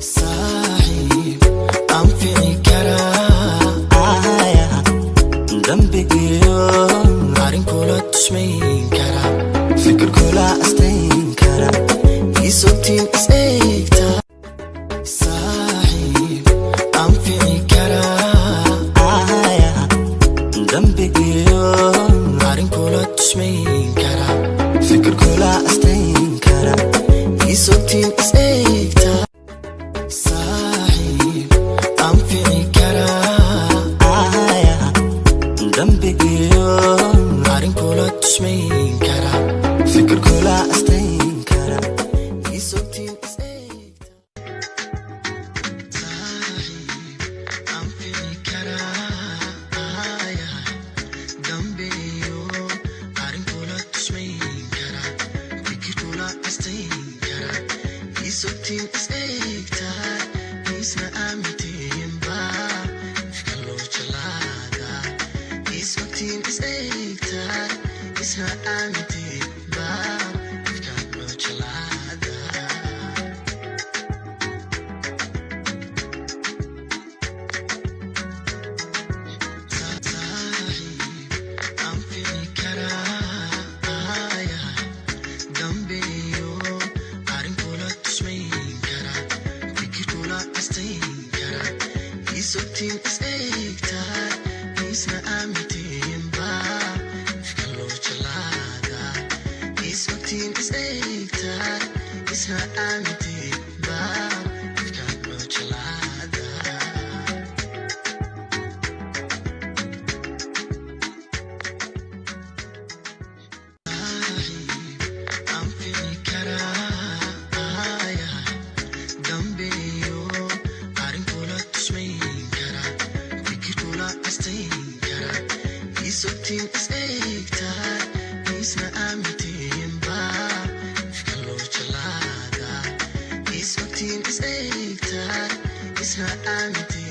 صاحب أنفني كرا ذنبي يوم عارين كولا تشمين كرا فكر كولا أستين كرا يسوتين إسيكتا صاحب أنفني كرا ذنبي يوم عارين كولا تشمين كرا فكر كولا أستين كرا يسوتين إسيكتا صاحب أنفني كرا ذنبي يوم عارين كولا تشمين كرا فكر كولا أستين كرا يسوتين إسيكتا صاحب أنفني كرا ذنبي يوم عارين كولا تشمين كرا فكر كولا أستين كرا يسوتين إسيكتا isna amitin ba fikalo chalada iswatin isegta isna amitin ba fikalo chalada ampini kara aya dambe yo arin kola tushmin kara fikula astin kara iswatin isegta isna amitin ba fikalo chalada iswatin isegta isna amitin ba fikalo chalada ampini kara aya dambe yo arin kola tushmin kara fikir kola astin kara iswatin isegta isna amitin ba fikalo chalada iswatin isegta isna amitin